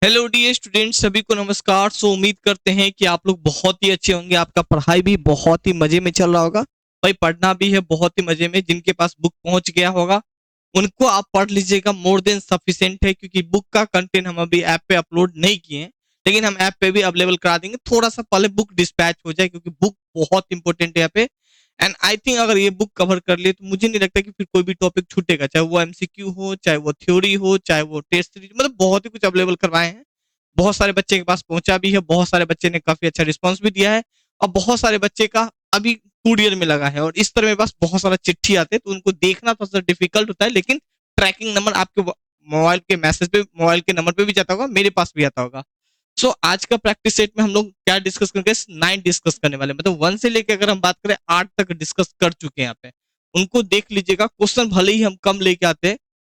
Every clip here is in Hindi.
हेलो डियर स्टूडेंट्स, सभी को नमस्कार। उम्मीद करते हैं कि आप लोग बहुत ही अच्छे होंगे। आपका पढ़ाई भी बहुत ही मजे में चल रहा होगा। भाई पढ़ना भी है बहुत ही मजे में। जिनके पास बुक पहुंच गया होगा उनको आप पढ़ लीजिएगा, मोर देन सफिशिएंट है, क्योंकि बुक का कंटेंट हम अभी ऐप पे अपलोड नहीं किए हैं, लेकिन हम ऐप पे भी अवेलेबल करा देंगे। थोड़ा सा पहले बुक डिस्पैच हो जाए, क्योंकि बुक बहुत इंपॉर्टेंट है यहाँ पे। एंड आई थिंक अगर ये बुक कवर कर लिए तो मुझे नहीं लगता कि फिर कोई भी टॉपिक छूटेगा, चाहे वो एमसीक्यू हो, चाहे वो थ्योरी हो, चाहे वो टेस्ट सीरीज, मतलब बहुत ही कुछ अवेलेबल करवाए हैं। बहुत सारे बच्चे के पास पहुंचा भी है, बहुत सारे बच्चे ने काफी अच्छा रिस्पॉन्स भी दिया है, और बहुत सारे बच्चे का अभी कुरियर में लगा है। और इस तरह मेरे पास बहुत सारा चिट्ठी आते हैं, तो उनको देखना थोड़ा सा डिफिकल्ट होता है, लेकिन ट्रैकिंग नंबर आपके मोबाइल के मैसेज पे, मोबाइल के नंबर पे भी जाता होगा, मेरे पास भी आता होगा। आज का प्रैक्टिस सेट में हम लोग क्या डिस्कस करेंगे? 9 डिस्कस करने वाले, मतलब 1 से लेके अगर हम बात करें 8 तक डिस्कस कर चुके हैं यहाँ पे। उनको देख लीजिएगा। क्वेश्चन भले ही हम कम लेके आते हैं,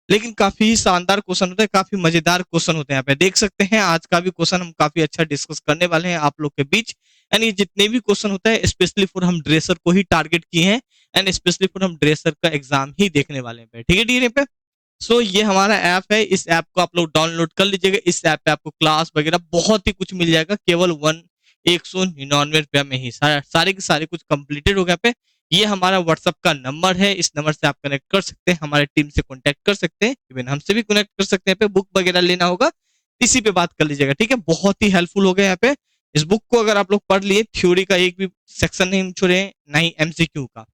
लेकिन काफी ही शानदार क्वेश्चन होते हैं, काफी मजेदार क्वेश्चन होते हैं। यहाँ पे देख सकते हैं आज का भी क्वेश्चन हम काफी अच्छा डिस्कस करने वाले हैं आप लोग के बीच। एंड ये जितने भी क्वेश्चन होते हैं स्पेशली फॉर हम ड्रेसर को ही टारगेट किए हैं, एंड स्पेशली फॉर हम ड्रेसर का एग्जाम ही देखने वाले हैं। ठीक है डी पे। ये हमारा ऐप है। इस ऐप को आप लोग डाउनलोड कर लीजिएगा। इस ऐप पे आपको क्लास वगैरह बहुत ही कुछ मिल जाएगा, केवल 199 रुपया में ही सारे के सारे कुछ कंप्लीटेड हो गया पे। ये हमारा व्हाट्सअप का नंबर है, इस नंबर से आप कनेक्ट कर सकते हैं, हमारे टीम से कॉन्टेक्ट कर सकते हैं, इवन हमसे भी कनेक्ट कर सकते हैं। पे बुक वगैरह लेना होगा इसी पे बात कर लीजिएगा। ठीक है, बहुत ही हेल्पफुल हो गया यहाँ पे। इस बुक को अगर आप लोग पढ़ लिए, थ्योरी का एक भी सेक्शन नहीं छोड़े, ना ही एमसीक्यू का।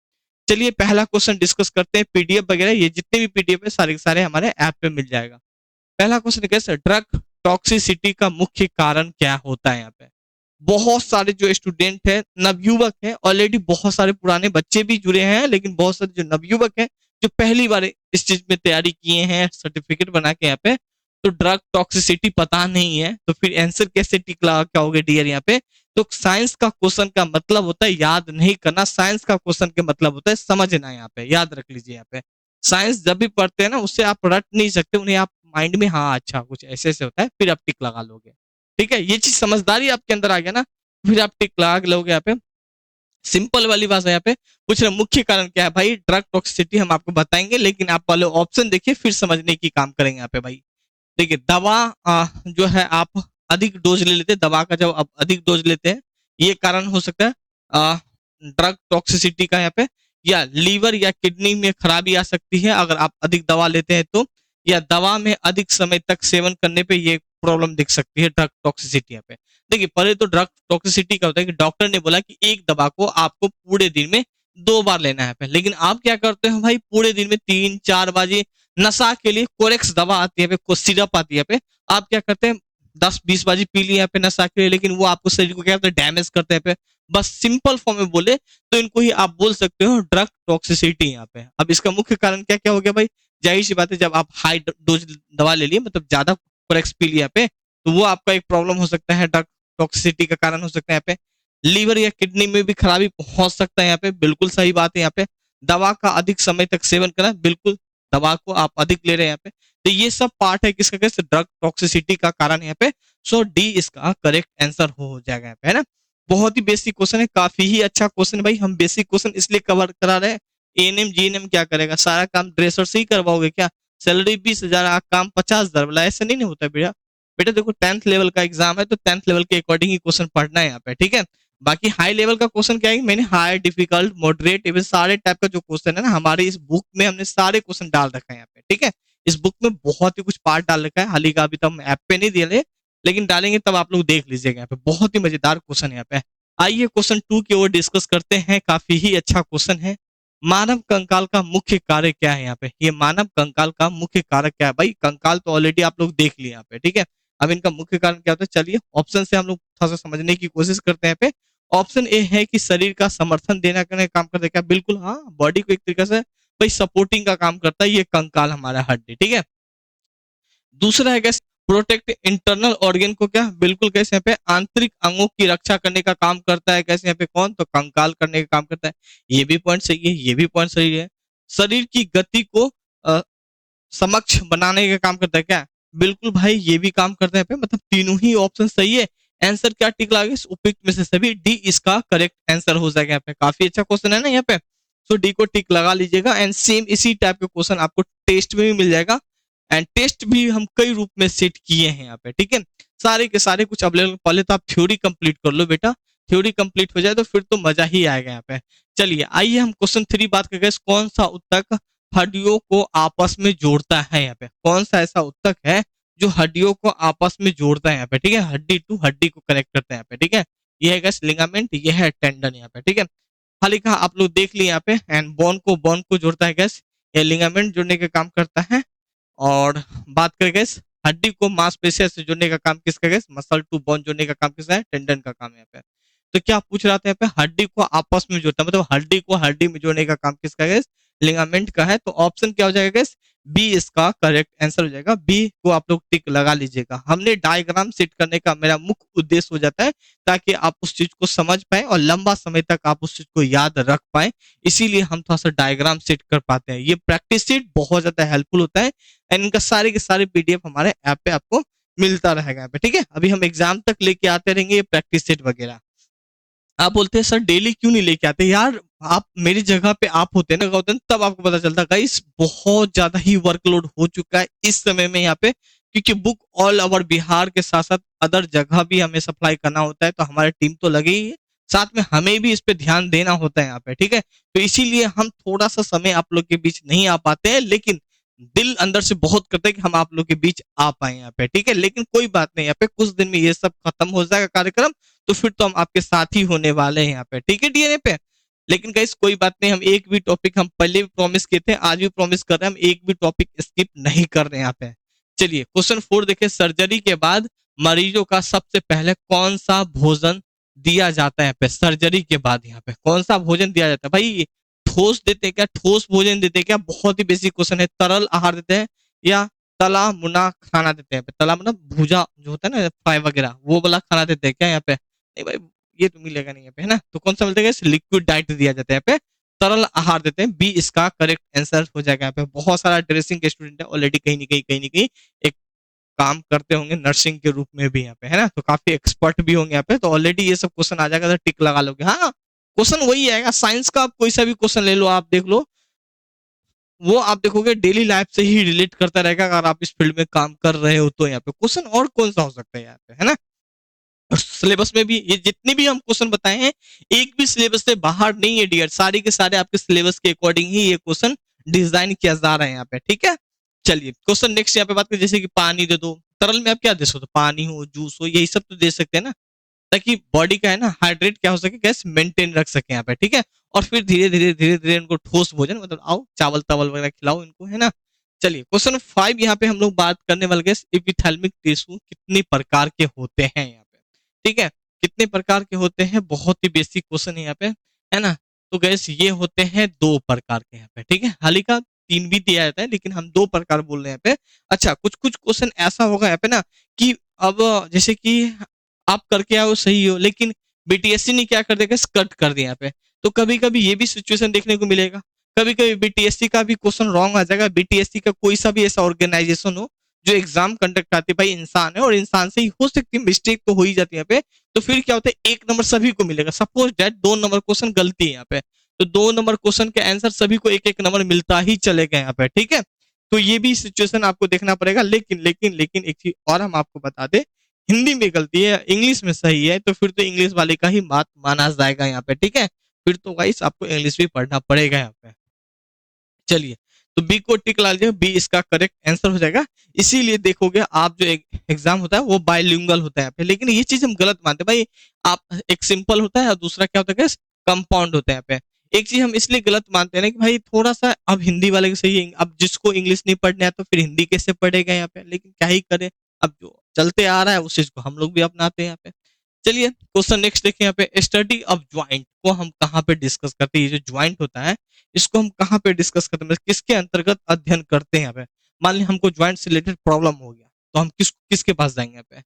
चलिए पहला क्वेश्चन डिस्कस करते हैं। पीडीएफ वगैरह ये जितने भी पीडीएफ है सारे के सारे हमारे ऐप पे मिल जाएगा। पहला क्वेश्चन कैसे, ड्रग टॉक्सिसिटी का मुख्य कारण क्या होता है? यहाँ पे बहुत सारे जो स्टूडेंट है, नवयुवक है, ऑलरेडी बहुत सारे पुराने बच्चे भी जुड़े हैं, लेकिन बहुत सारे जो नवयुवक है जो पहली बार इस चीज में तैयारी किए हैं सर्टिफिकेट बना के यहाँ पे, तो ड्रग टॉक्सिसिटी पता नहीं है, तो फिर आंसर कैसे टिक लगा क्या होगा डियर यहाँ पे? तो साइंस का क्वेश्चन का मतलब होता है याद नहीं करना, साइंस का क्वेश्चन के मतलब होता है समझना। यहाँ पे याद रख लीजिए। यहाँ पे साइंस जब भी पढ़ते हैं ना, उससे आप रट नहीं सकते उन्हें, आप माइंड में हाँ अच्छा कुछ ऐसे ऐसे होता है, फिर आप टिक लगा लोगे। ठीक है, ये चीज समझदारी आपके अंदर आ गया ना, फिर आप टिक लगा लोगे। यहाँ पे सिंपल वाली बात है। यहाँ पे पूछ रहे मुख्य कारण क्या है? भाई ड्रग टॉक्सिसिटी हम आपको बताएंगे, लेकिन आप पहले ऑप्शन देखिए फिर समझने की काम करेंगे। यहाँ पे भाई देखिए, दवा जो है आप अधिक डोज ले लेते हैं, दवा का जब आप अधिक डोज लेते हैं, ये कारण हो सकता है ड्रग टॉक्सिसिटी का। यहाँ पे या लीवर या किडनी में खराबी आ सकती है अगर आप अधिक दवा लेते हैं तो, या दवा में अधिक समय तक सेवन करने पे ये प्रॉब्लम दिख सकती है ड्रग टॉक्सिसिटी। यहाँ पे देखिए, पहले तो ड्रग टॉक्सिसिटी का होता है कि डॉक्टर ने बोला कि एक दवा को आपको पूरे दिन में 2 बार लेना है, लेकिन आप क्या करते हो भाई, पूरे दिन में 3-4 बार नशा के लिए कोरेक्स दवा आती है पे, सिरप आती है पे, आप क्या करते हैं 10-20 बाजी पी लिया पे नशा के लिए, लेकिन वो आपको शरीर को क्या करते हैं, डैमेज करते हैं पे। बस सिंपल फॉर्म में बोले तो इनको ही आप बोल सकते हो ड्रग टॉक्सिसिटी। यहाँ पे अब इसका मुख्य कारण क्या क्या हो गया भाई? जाहिर सी बात है, जब आप हाई डोज दवा ले लिए, मतलब ज्यादा कोरेक्स पी लिया पे, तो वो आपका एक प्रॉब्लम हो सकता है, ड्रग टॉक्सिसिटी का कारण हो सकता है। यहाँ पे लीवर या किडनी में भी खराबी हो सकता है। यहाँ पे बिल्कुल सही बात है। यहाँ पे दवा का अधिक समय तक सेवन करना, बिल्कुल दवा को आप अधिक ले रहे हैं यहाँ पे, तो ये सब पार्ट है किसका, कैसे ड्रग टॉक्सिसिटी का कारण यहाँ पे। डी इसका करेक्ट आंसर हो जाएगा यहाँ पे, है ना। बहुत ही बेसिक क्वेश्चन है, काफी ही अच्छा क्वेश्चन है भाई। हम बेसिक क्वेश्चन इसलिए कवर करा रहे हैं। एएनएम जीएनएम क्या करेगा? सारा काम ड्रेसर से ही करवाओगे क्या? सैलरी 20,000, काम 50,000 वाला, ऐसा नहीं होता बेटा। बेटा देखो, 10th लेवल का एग्जाम है, तो 10th लेवल के अकॉर्डिंग ही क्वेश्चन पढ़ना है यहाँ पे। ठीक है, बाकी हाई लेवल का क्वेश्चन क्या है, मैंने हाई, डिफिकल्ट, मॉडरेट, इवन सारे टाइप का जो क्वेश्चन है ना, हमारे इस बुक में हमने सारे क्वेश्चन डाल रखा है यहाँ पे। ठीक है, इस बुक में बहुत ही कुछ पार्ट डाल रखा है, हाल ही का अभी तो हम ऐप पे नहीं दिए रहे, लेकिन डालेंगे तब आप लोग देख लीजिएगा। यहाँ पे बहुत ही मजेदार क्वेश्चन है यहाँ पे। आइए क्वेश्चन 2 की ओर डिस्कस करते हैं। काफी ही अच्छा क्वेश्चन है। मानव कंकाल का मुख्य कार्य क्या है? यहाँ पे ये मानव कंकाल का मुख्य कार्य क्या है? भाई कंकाल तो ऑलरेडी आप लोग देख लिए यहाँ पे। ठीक है, अब इनका मुख्य कारण क्या होता है, चलिए ऑप्शन से हम लोग थोड़ा सा समझने की कोशिश करते हैं। पे ऑप्शन ए है कि शरीर का समर्थन देना करने का काम करता है क्या? बिल्कुल हाँ, बॉडी को एक तरीके से भाई सपोर्टिंग का काम करता है ये कंकाल, हमारा हड्डी। ठीक है, दूसरा है कैसे, प्रोटेक्ट इंटरनल ऑर्गन को क्या, बिल्कुल कैसे यहाँ पे आंतरिक अंगों की रक्षा करने का काम करता है। कैसे यहाँ पे कौन, तो कंकाल करने का काम करता है। ये भी पॉइंट सही है, ये भी पॉइंट सही है। शरीर की गति को समक्ष बनाने का काम करता है क्या? बिल्कुल भाई, ये भी काम करता है पे, मतलब तीनों ही ऑप्शन सही है। आंसर क्या टिक लगे, उपयुक्त में से सभी डी इसका करेक्ट आंसर हो जाएगा यहाँ पे। काफी अच्छा क्वेश्चन है ना यहाँ पे, डी को टिक लगा लीजिएगा। एंड सेम इसी टाइप के क्वेश्चन आपको टेस्ट में भी मिल जाएगा। एंड टेस्ट भी हम कई रूप में सेट किए हैं यहाँ पे, ठीक है। सारे के सारे कुछ अवेलेबल, पहले तो आप थ्योरी कंप्लीट कर लो बेटा, थ्योरी कंप्लीट हो जाए तो फिर तो मजा ही आएगा यहाँ पे। चलिए आइए हम क्वेश्चन 3 बात करेंगे, कौन सा उत्तक हड्डियों को आपस में जोड़ता है यहाँ पे, कौन सा ऐसा उत्तक है जो हड्डियों को आपस में जोड़ता है यहाँ पे, ठीक है, हड्डी टू हड्डी को कनेक्ट करता है यहाँ पे, ठीक है। ये है गैस लिगामेंट, ये है टेंडन यहाँ पे, ठीक है। खाली कहा आप लोग देख लिए यहाँ पे, एंड बोन को जोड़ता है गैस, ये लिगामेंट जोड़ने का काम करता है। और बात करें गैस हड्डी को मांसपेशियों से जोड़ने का काम किसका, गैस मसल टू बोन जोड़ने का काम किसका है, टेंडन का काम है यहाँ पे। तो क्या पूछ रहा था यहाँ पे, हड्डी को आपस में जोड़ता है, मतलब हड्डी को हड्डी में जोड़ने का काम किसका है, गैस लिगामेंट का है। तो ऑप्शन क्या हो जाएगा गैस, बी इसका करेक्ट आंसर हो जाएगा, बी को आप लोग टिक लगा लीजिएगा। हमने डायग्राम सेट करने का मेरा मुख्य उद्देश्य हो जाता है ताकि आप उस चीज को समझ पाए और लंबा समय तक आप उस चीज को याद रख पाए, इसीलिए हम थोड़ा सा डायग्राम सेट कर पाते हैं। ये प्रैक्टिस सेट बहुत ज्यादा हेल्पफुल होता है, एंड इनका सारे के सारे पीडीएफ हमारे ऐप पे आपको मिलता रहेगा यहाँ पे, ठीक है। अभी हम एग्जाम तक लेके आते रहेंगे ये प्रैक्टिस सेट वगैरह। आप बोलते हैं सर डेली क्यों नहीं लेके आते यार, आप मेरी जगह पे आप होते ना गौतम, तब आपको पता चलता गाइस बहुत ज्यादा ही वर्कलोड हो चुका है इस समय में यहाँ पे, क्योंकि बुक ऑल ओवर बिहार के साथ साथ अदर जगह भी हमें सप्लाई करना होता है, तो हमारी टीम तो लगी ही है, साथ में हमें भी इस पे ध्यान देना होता है यहाँ पे, ठीक है। तो इसीलिए हम थोड़ा सा समय आप लोग के बीच नहीं आ पाते हैं, लेकिन दिल अंदर से बहुत करते हैं कि हम आप लोग के बीच आ पाए यहाँ पे, ठीक है। लेकिन कोई बात नहीं, यहाँ पे कुछ दिन में ये सब खत्म हो जाएगा कार्यक्रम, तो फिर तो हम आपके साथ ही होने वाले हैं यहाँ पे, ठीक है डीएनए पे। लेकिन गाइस कोई बात नहीं, हम एक भी टॉपिक, हम पहले भी प्रॉमिस किए थे, आज भी प्रॉमिस कर रहे हैं, हम एक भी टॉपिक स्किप नहीं कर रहे हैं यहाँ पे। चलिए क्वेश्चन 4 देखिए, सर्जरी के बाद मरीजों का सबसे पहले कौन सा भोजन दिया जाता है यहाँ पे, सर्जरी के बाद यहाँ पे कौन सा भोजन दिया जाता है भाई, ठोस देते हैं क्या, ठोस भोजन देते हैं क्या, बहुत ही बेसिक क्वेश्चन है, तरल आहार देते हैं या तला मुना खाना देते हैं, तला मुना भूजा जो होता है ना फ्राई वगैरह, वो वाला खाना देते हैं क्या यहाँ पे, नहीं भाई ये तो मिलेगा नहीं यहाँ पे, है ना। तो कौन सा मिलता है, लिक्विड डाइट दिया जाता है यहाँ पे, तरल आहार देते हैं, बी इसका करेक्ट आंसर हो जाएगा यहाँ पे। बहुत सारा ड्रेसिंग के स्टूडेंट है ऑलरेडी, कहीं ना कहीं एक काम करते होंगे नर्सिंग के रूप में भी यहाँ पे, है ना, तो काफी एक्सपर्ट भी होंगे यहाँ पे, तो ऑलरेडी ये सब क्वेश्चन आ जाएगा तो टिक लगा लोगे। हाँ क्वेश्चन वही आएगा, साइंस का आप कोई सा भी क्वेश्चन ले लो, आप देख लो, वो आप देखोगे डेली लाइफ से ही रिलेट करता रहेगा, अगर आप इस फील्ड में काम कर रहे हो तो यहाँ पे क्वेश्चन और कौन सा हो सकता है यहाँ पे, है ना। और सिलेबस में भी ये जितने भी हम क्वेश्चन बताए हैं, एक भी सिलेबस से बाहर नहीं है डियर, सारे के सारे आपके सिलेबस के अकॉर्डिंग ही ये क्वेश्चन डिजाइन किया जा रहा है यहाँ पे, ठीक है। चलिए क्वेश्चन नेक्स्ट यहाँ पे बात करें, जैसे कि पानी दे दो, तरल में आप क्या दे सकते हो, पानी हो जूस हो यही सब तो दे सकते हैं ना, ताकि बॉडी का है ना हाइड्रेट क्या हो सके, गैस मेंटेन रख सके यहाँ पे, ठीक है। और फिर धीरे धीरे इनको ठोस भोजन, मतलब आओ चावल तावल वगैरह खिलाओ इनको, है ना। चलिए क्वेश्चन 5 यहाँ पे हम लोग बात करने वाले, गैस एपिथेलिमिक टिश्यू कितने प्रकार के होते हैं यहाँ पे, ठीक है, कितने प्रकार के होते हैं, बहुत ही बेसिक क्वेश्चन है यहाँ पे, है ना। तो गैस ये होते हैं 2 प्रकार के यहाँ पे, ठीक है, हाल ही का 3 भी दिया जाता है, लेकिन हम 2 प्रकार बोल रहे हैं यहाँ पे। अच्छा कुछ कुछ क्वेश्चन ऐसा होगा यहाँ पे ना कि अब जैसे कि आप करके आओ सही हो, लेकिन बीटीएससी ने क्या कर देगा, कट कर दिया यहाँ पे, तो कभी कभी ये भी सिचुएशन देखने को मिलेगा, कभी कभी बीटीएससी का भी क्वेश्चन रॉन्ग आ जाएगा, बीटीएससी का कोई सा भी ऐसा ऑर्गेनाइजेशन हो जो एग्जाम कंडक्ट करती है, भाई इंसान है और इंसान से ही हो सकती है मिस्टेक, तो हो ही जाती है यहाँ पे। तो फिर क्या होता है, 1 नंबर सभी को मिलेगा, सपोज डेट 2 नंबर क्वेश्चन गलती है यहाँ पे, तो 2 नंबर क्वेश्चन के आंसर सभी को 1 1 नंबर मिलता ही चलेगा यहाँ पे, ठीक है। तो ये भी सिचुएशन आपको देखना पड़ेगा, लेकिन एक चीज और हम आपको बता दें, हिंदी में गलती है इंग्लिश में सही है, तो फिर तो इंग्लिश वाले का ही बात माना जाएगा यहाँ पे, ठीक है। फिर तो गाइस आपको इंग्लिश भी पढ़ना पड़ेगा यहाँ पे। चलिए तो बी को टिक ला लीजिए, बी इसका करेक्ट आंसर हो जाएगा। इसीलिए देखोगे आप जो एग्जाम होता है वो बाइलिंगुअल होता है यहाँ पे, लेकिन ये चीज हम गलत मानते हैं भाई, आप एक सिंपल होता है और दूसरा क्या होता है, कंपाउंड होता है यहाँ पे। एक चीज हम इसलिए गलत मानते हैं ना कि भाई थोड़ा सा अब हिंदी वाले के सही है, अब जिसको इंग्लिश नहीं पढ़ने है तो फिर हिंदी कैसे पढ़ेगा यहाँ पे, लेकिन क्या ही करे, अब जो चलते आ रहा है उस चीज को हम लोग भी अपनाते हैं यहाँ पे। चलिए क्वेश्चन नेक्स्ट देखिए यहाँ पे, स्टडी ऑफ ज्वाइंट को हम कहाँ पे डिस्कस करते हैं, ये जो ज्वाइंट होता है इसको हम कहाँ पे डिस्कस करते हैं, मतलब किसके अंतर्गत अध्ययन करते हैं यहाँ पे। मान ली हमको ज्वाइंट से रिलेटेड प्रॉब्लम हो गया, तो हम किसके पास जाएंगे यहाँ पे,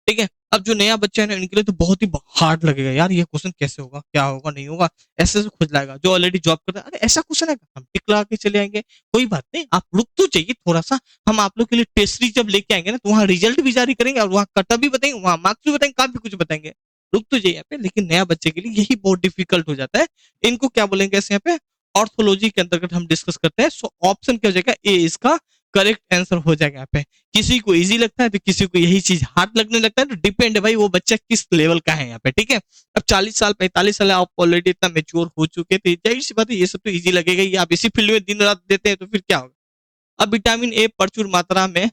ठीक है। अब जो नया बच्चा है ना इनके लिए तो बहुत ही हार्ड लगेगा यार, ये क्वेश्चन कैसे होगा, क्या होगा नहीं होगा, ऐसे से खुद लाएगा। जो ऑलरेडी जॉब करता है, अरे ऐसा क्वेश्चन है, हम टिक लगा के चले आएंगे, कोई बात नहीं, आप रुक तो जाइए थोड़ा सा, हम आप लोग के लिए टेस्ट सीरीज जब लेके आएंगे ना तो वहाँ रिजल्ट भी जारी करेंगे और वहाँ कट भी बताएंगे, वहाँ मार्क्स भी बताएंगे, काफी कुछ बताएंगे, रुक तो जाइए यहाँ पे। लेकिन नया बच्चे के लिए यही बहुत डिफिकल्ट हो जाता है, इनको क्या बोलेंगे ऐसे यहाँ पे, ऑर्थोलॉजी के अंतर्गत हम डिस्कस करते हैं। सो ऑप्शन क्या हो जाएगा, ए इसका करेक्ट आंसर हो जाएगा यहाँ पे। किसी को इजी लगता है तो किसी को यही चीज हार्ड लगने लगता है, तो डिपेंड है भाई वो बच्चा किस लेवल का है यहाँ पे, ठीक है। अब 40 साल 45 साल आप ऑलरेडी इतना मेच्योर हो चुके थे, जाहिर सी बात है ये सब तो इजी लगेगा ही। आप इसी फील्ड में दिन रात देते हैं तो फिर क्या होगा। अब विटामिन ए प्रचुर मात्रा में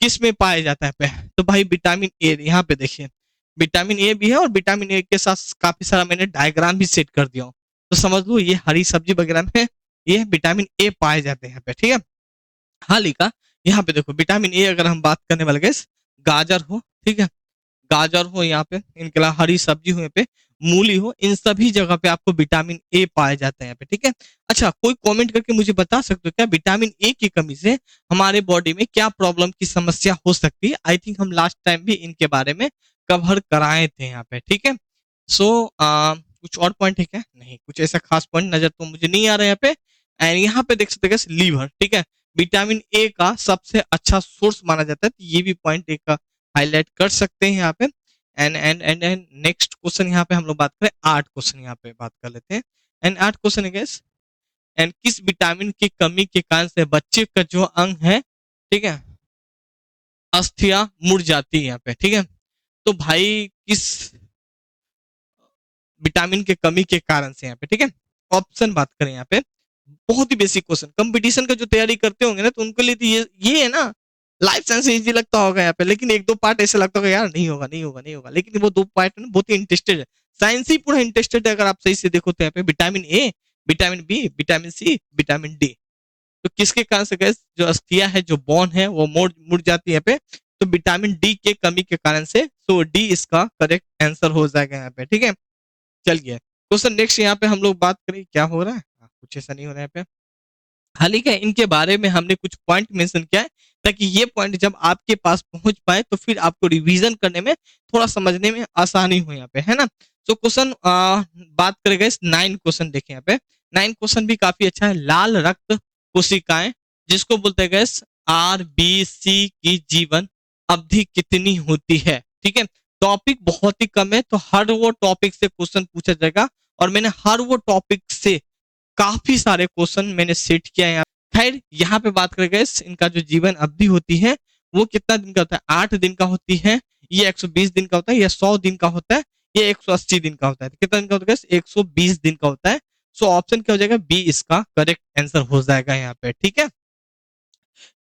किस में पाया जाता है पे, तो भाई विटामिन ए यहाँ पे देखिए, विटामिन ए भी है और विटामिन ए के साथ काफी सारा मैंने डायग्राम भी सेट कर दिया हूँ, तो समझ लो ये हरी सब्जी वगैरह में ये विटामिन ए पाए जाते हैं यहाँ पे, ठीक है। हाल ही का यहाँ पे देखो विटामिन ए अगर हम बात करने वाले गैस, गाजर हो, ठीक है, गाजर हो यहाँ पे, इनके अलावा हरी सब्जी हो यहाँ पे, मूली हो, इन सभी जगह पे आपको विटामिन ए पाया जाता है यहाँ पे, ठीक है। अच्छा, कोई कमेंट करके मुझे बता सकते हो क्या विटामिन ए की कमी से हमारे बॉडी में क्या प्रॉब्लम की समस्या हो सकती है। आई थिंक हम लास्ट टाइम भी इनके बारे में कवर कराए थे यहाँ पे, ठीक है। सो कुछ और पॉइंट है क्या, नहीं कुछ ऐसा खास पॉइंट नजर तो मुझे नहीं आ रहा है यहाँ पे। एंड यहाँ पे देख सकते हैं लीवर, ठीक है, विटामिन ए का सबसे अच्छा सोर्स माना जाता है, तो ये भी पॉइंट एक हाईलाइट कर सकते हैं यहाँ पे। एंड नेक्स्ट क्वेश्चन यहाँ पे हम लोग बात करें, 8 क्वेश्चन यहाँ पे बात कर लेते हैं। एंड 8 क्वेश्चन है गैस, एंड किस विटामिन की कमी के कारण से बच्चे का जो अंग है, ठीक है, अस्थियां मुड़ जाती है यहाँ पे, ठीक है। तो भाई किस विटामिन के कमी के कारण से यहाँ पे, ठीक है। ऑप्शन बात करें यहाँ पे, बहुत ही बेसिक क्वेश्चन, कंपटीशन का जो तैयारी करते होंगे ना तो उनके लिए तो ये है ना, लाइफ साइंस इजी लगता होगा यहाँ पे, लेकिन एक दो पार्ट ऐसे लगता होगा यार नहीं होगा नहीं होगा नहीं होगा, लेकिन वो दो पार्ट ना बहुत ही इंटरेस्टेड है, साइंस ही पूरा इंटरेस्टेड है। अगर आप सही से देखो तो यहाँ पे vitamin A, vitamin B, vitamin C, vitamin D, तो किसके कारण से गैस जो अस्थियां है जो बोन है वो मुड़ मुड़ जाती है पे, तो विटामिन डी के कमी के कारण से, तो डी इसका करेक्ट आंसर हो जाएगा यहाँ पे, ठीक है। चलिए क्वेश्चन नेक्स्ट यहाँ पे हम लोग बात करें, क्या हो रहा है, कुछ ऐसा नहीं हो रहा है यहाँ पे। हाल ही का इनके बारे में हमने कुछ पॉइंट मेंशन किया है, ताकि ये पॉइंट जब आपके पास पहुंच पाए तो फिर आपको रिवीजन करने में थोड़ा समझने में आसानी हो यहाँ पे, है ना। तो क्वेश्चन बात करेंगे, 9 क्वेश्चन देखें यहाँ पे, 9 क्वेश्चन भी काफी अच्छा है। लाल रक्त कोशिकाएं जिसको बोलते हैं गैस आरबीसी की जीवन अवधि कितनी होती है, ठीक है। टॉपिक बहुत ही कम है, तो हर वो टॉपिक से क्वेश्चन पूछा जाएगा, और मैंने हर वो टॉपिक से काफी सारे क्वेश्चन मैंने सेट किया है। खैर यहाँ पे बात करें गैस, इनका जो जीवन अवधि होती है वो कितना दिन का होता है, 8 दिन का होती है, ये 120 दिन का होता है, या 100 दिन का होता है, ये 180 दिन का होता है, कितना दिन का होता है, 120 दिन का होता है। सो ऑप्शन क्या हो जाएगा, बी इसका करेक्ट आंसर हो जाएगा यहाँ पे, ठीक है।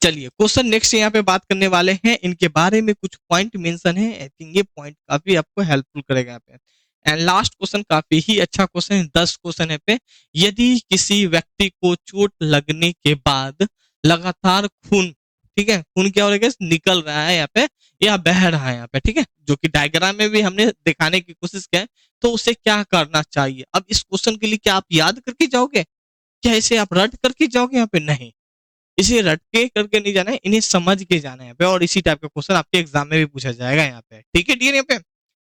चलिए क्वेश्चन नेक्स्ट यहाँ पे बात करने वाले हैं, इनके बारे में कुछ पॉइंट मेंशन है, आई थिंक ये पॉइंट काफी आपको हेल्पफुल करेगा यहाँ पे। एंड लास्ट क्वेश्चन काफी ही अच्छा क्वेश्चन है, 10 क्वेश्चन है पे, यदि किसी व्यक्ति को चोट लगने के बाद लगातार खून, ठीक है, खून क्या हो रहा है, निकल रहा है यहाँ पे या बह रहा है यहाँ पे, ठीक है, जो कि डायग्राम में भी हमने दिखाने की कोशिश किया है, तो उसे क्या करना चाहिए। अब इस क्वेश्चन के लिए क्या आप याद करके जाओगे, क्या इसे आप रट करके जाओगे यहाँ पे, नहीं, इसे रट के करके नहीं जाना है, इन्हें समझ के जाना है यहाँ पे, और इसी टाइप का क्वेश्चन आपके एग्जाम में भी पूछा जाएगा यहाँ पे, ठीक है डियर यहाँ पे।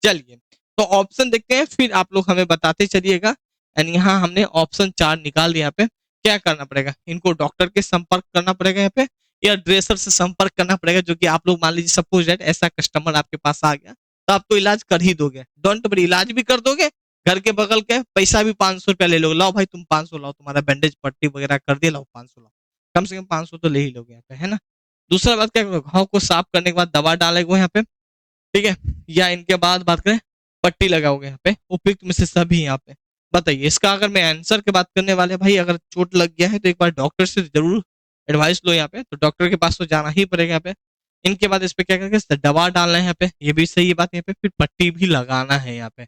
चलिए तो ऑप्शन देखते हैं, फिर आप लोग हमें बताते चलिएगा। एंड यहाँ हमने ऑप्शन 4 निकाल दिया यहाँ पे, क्या करना पड़ेगा, इनको डॉक्टर के संपर्क करना पड़ेगा यहाँ पे, या ड्रेसर से संपर्क करना पड़ेगा, जो कि आप लोग मान लीजिए सपोज दैट ऐसा कस्टमर आपके पास आ गया, तो आप तो इलाज कर ही दोगे, डोंट वरी, इलाज भी कर दोगे, घर के बगल के पैसा भी 500 रुपया ले लोगे, लाओ भाई तुम 500 लाओ, तुम्हारा बैंडेज पट्टी वगैरह कर दिया, लाओ 500 लाओ, कम से कम 500 तो ले ही लोगे यहाँ पे, है ना। दूसरा बात क्या करोगे, घाव को साफ करने के बाद दवा डालेगे यहाँ पे, ठीक है, या इनके बाद बात करें पट्टी लगाओगे यहाँ पे, उपयुक्त में से सभी यहाँ पे। बताइए इसका अगर मैं आंसर की बात करने वाले, भाई अगर चोट लग गया है तो एक बार डॉक्टर से जरूर एडवाइस लो यहाँ पे, तो डॉक्टर के पास तो जाना ही पड़ेगा यहाँ पे। इनके बाद इस पे क्या करके दवा डालना है यहाँ पे, ये भी सही बात है यहाँ पे, फिर पट्टी भी लगाना है यहाँ पे,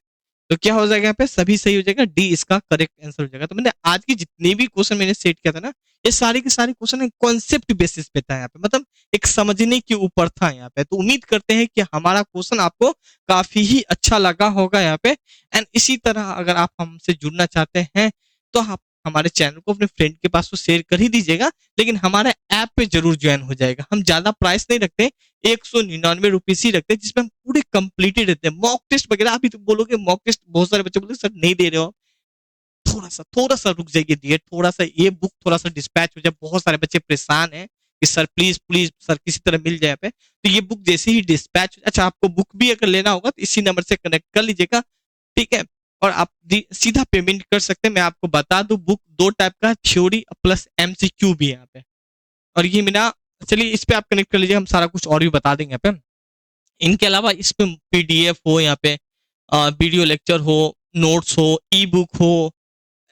तो क्या हो जाएगा यहाँ पे, सभी सही हो जाएगा, डी इसका करेक्ट आंसर हो जाएगा। तो मैंने आज की जितने भी क्वेश्चन मैंने सेट किया था ना, ये सारे के सारे क्वेश्चन कॉन्सेप्ट बेसिस पे था यहाँ पे, मतलब एक समझने के ऊपर था यहाँ पे। तो उम्मीद करते हैं कि हमारा क्वेश्चन आपको काफी ही अच्छा लगा होगा यहाँ पे। एंड इसी तरह अगर आप हमसे जुड़ना चाहते हैं तो आप हमारे चैनल को अपने फ्रेंड के पास तो शेयर कर ही दीजिएगा, लेकिन हमारे ऐप पे जरूर ज्वाइन हो जाएगा। हम ज्यादा प्राइस नहीं रखते, 199 रुपीज ही रखते हैं, जिसमें हम पूरे कंप्लीटेड रहते हैं। मॉक टेस्ट वगैरह अभी तो बोलोगे मॉक टेस्ट, बहुत सारे बच्चे बोलते सर नहीं दे रहे हो, थोड़ा सा रुक जाइए दिए, थोड़ा सा ये बुक थोड़ा सा डिस्पैच हो जाए, बहुत सारे बच्चे परेशान हैं कि सर प्लीज प्लीज सर किसी तरह मिल जाए पे, तो ये बुक जैसे ही डिस्पैच, अच्छा आपको बुक भी अगर लेना होगा तो इसी नंबर से कनेक्ट कर लीजिएगा, ठीक है, और आप सीधा पेमेंट कर सकते हैं। मैं आपको बता दूं बुक 2 टाइप का, थ्योरी प्लस एमसीक्यू भी है यहाँ पे, और ये मेरा चलिए इस पे आप कनेक्ट कर लीजिए, हम सारा कुछ और भी बता देंगे यहाँ पे। इनके अलावा इस पे पीडीएफ हो, यहाँ पे वीडियो लेक्चर हो, नोट्स हो, ई बुक हो,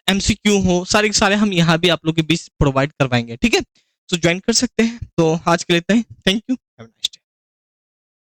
एमसीक्यू हो, सारे के सारे हम यहाँ भी आप लोग के बीच प्रोवाइड करवाएंगे, ठीक है। तो ज्वाइन कर सकते हैं। तो आज के लिए इतना ही, थैंक यू।